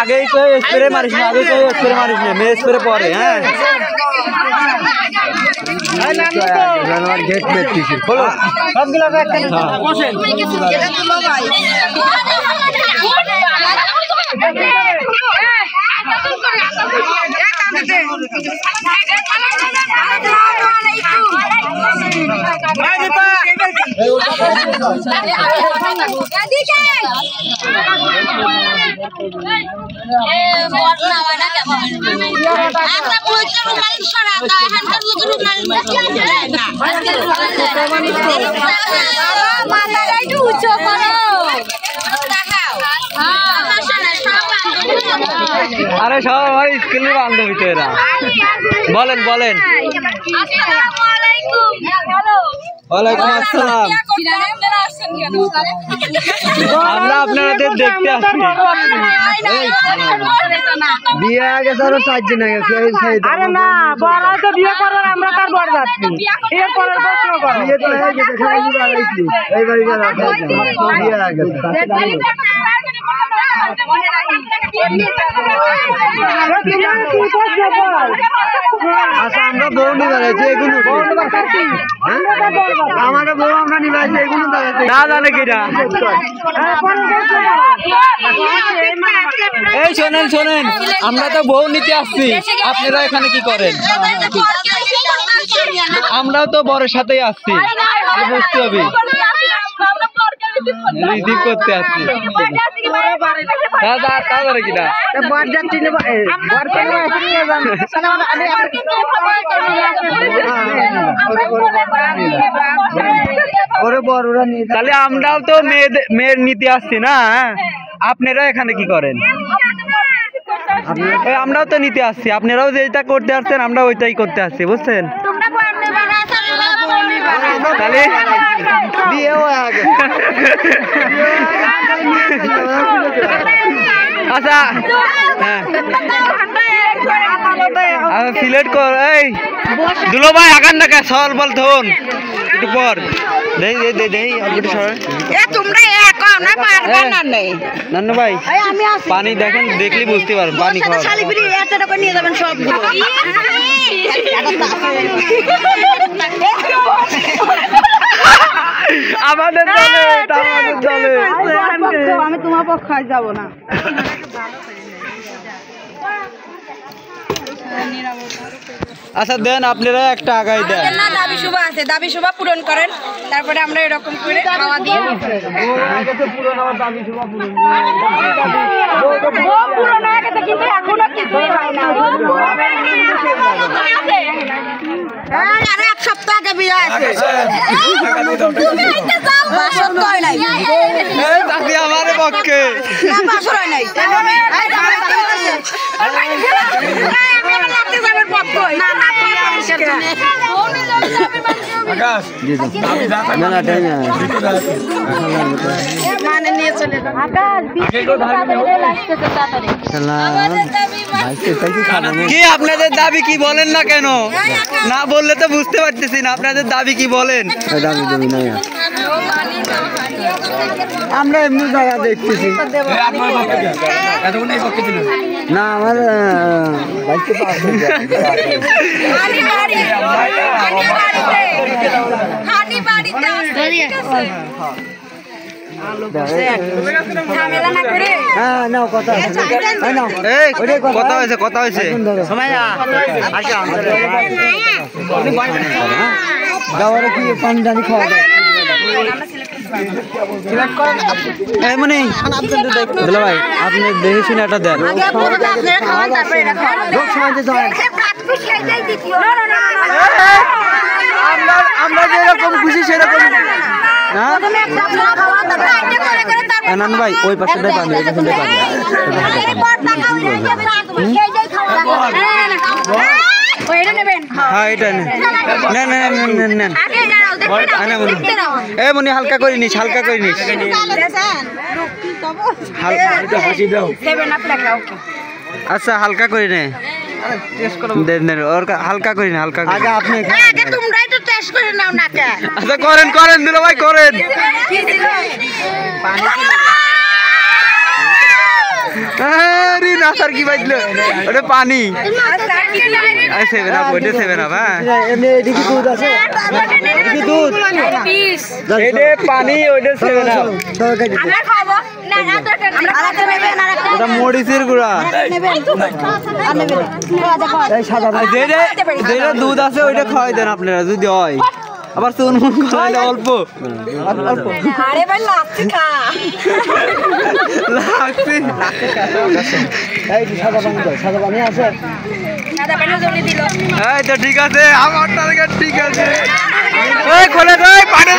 आगे स्प्रे मारिस ना आगे स्प्रे मारिस ना मैं स्प्रे पड़े हैं जानवर गेट में तीसरी खोलो सब गिला का अरे सब हमारी स्कूल में बांधव तेरा बोलें बोलें वालेकुम अस्सलाम আমরা আপনাদের দেখতে আসছি বিয়ে আগে ধরো চারজন আগে আরে না বড় তো বিয়ে করার আমরা তার বড় যাচ্ছি এর পরে প্রশ্ন করো বিয়ে তো হয়ে গেছে খালি বাড়াইছি এই বাড়ি যারা বিয়ে আগে আচ্ছা আমরা বউ নিবাইছি এগুলো আমাদের বউ আমরা নিবাইছি এগুলো না জানে কিনা এই শোনেন শোনেন আমরা তো বউ নিতে আসছি আপনারা এখানে কি করেন আমরাও তো বরের সাথেই আসছি বুঝতে হবে রিসিভ করতে আসছি দাদা তাড়াতাড়ি কিনা বর যাচ্ছি না বর কেন নিয়ে যান ওরে বড় ওরা নিয়ে তাহলে আমরাও তো মেয়ের নিতে আসছি না আপনারা এখানে কি করেন আমরাও তো নিতে আসছি আপনারাও যেটা করতে আসছেন আমরা ওইটাই করতে আসছি বুঝছেন তাহলে বিয়েও আগে আচ্ছা হ্যাঁ সিলেক্ট কর এই দুলো ভাই আগান না কে সল বল ধন একটু পর দেই দেই দেই দেই একটু সর এ তোমরা এক না পারবে না নেই নান্নু ভাই আমি আসি পানি দেখেন দেখলি বুঝতে পারবেন পানি খাওয়া খালি ফ্রি একটা টাকা নিয়ে যাবেন সবগুলো আমাদের চলে আমাদের চলে আমি তোমার পক্ষে যাব না আচ্ছা দেন আপনারা একটা আগাই দেন না দাবি শুভ আছে দাবি শুভ পূরণ করেন তারপরে আমরা এরকম করে খাওয়া দিয়ে আগে তো পূরণ হওয়ার দাবি শুভ পূরণ পূরণ হয়ে গেছে কিন্তু এখনো কিছুই হয় না আরে এক সপ্তাহ আগে বিয়ে আছে বাসর তো হয় নাই এই দাবি আমারে পক্ষে না বাসর হয় নাই আকাশ আমি যাতা না না টাইম মানে নিয়ে চলে যান আকাশ আগে তো ধারণা লাগছে তো তাড়াতাড়ি কি আপনাদের দাবি কি বলেন না কেন না বললে তো বুঝতে পারতেছি না আপনাদের দাবি কি বলেন দাবি দাবি না আমরা এমনি জায়গা দেখতেছি আপনার পক্ষে এতক্ষণ এই পক্ষে ছিল না আমার বাইকে পাস হয়ে যায় হানি বাড়িতে আসছে ঠিক আছে ঝামেলা না করে হ্যাঁ নাও কথা আছে এই নাও এই কথা হইছে সময় আসো আপনি দাওয়ারে কি পানি দানি খাওয়া দাও সিলেক্ট করেন এই মানে আপনাদের দায়িত্ব দিলা ভাই আপনি দেখে শুনে এটা দেন আগে আপনারা খাওয়ান তারপর এটা খাওয়ান লোক সময় দিতে হয় আমরা যেরকম খুশি সেরকম না নান ভাই ওই পাশেটাই পানি ওই পাশেটাই পানি হ্যাঁ এটা নেন নেন নেন এ মনি হালকা করে নিস হালকা করে নিস আচ্ছা হালকা করে নে দেন ওর হালকা করেন হালকা করে। আগে আপনি আগে তোমরাই তো টেস্ট করে নাও না কে আচ্ছা করেন করেন দুলা ভাই করেন। আরে না স্যার কি বাইছিল ওটা পানি। সেভেন আপ ওইটা সেভেন আপ। হ্যাঁ এমনি এদিকে দুধ আছে এদিকে দুধ এটা পানি ওইটা সেভেন আপ। আমরা খাবো না না দরকার আমরা আরেকটা নেবেন আরেকটা ওটা মরিচের গুঁড়া। নেবেন আর নেবেন এই সাদা ভাই যেটা দুধ আছে ওইটা খাওয়াই দেন আপনারা যদি হয়। আবার চুন মুন খাওয়াইলে অল্প আরে ভাই লাগছে খা লাগছে। এই সাদা পানি আছে দাদা পানি জমি দিল এই তো ঠিক আছে আমার টার্গেট ঠিক আছে। এই খোলে দে পানি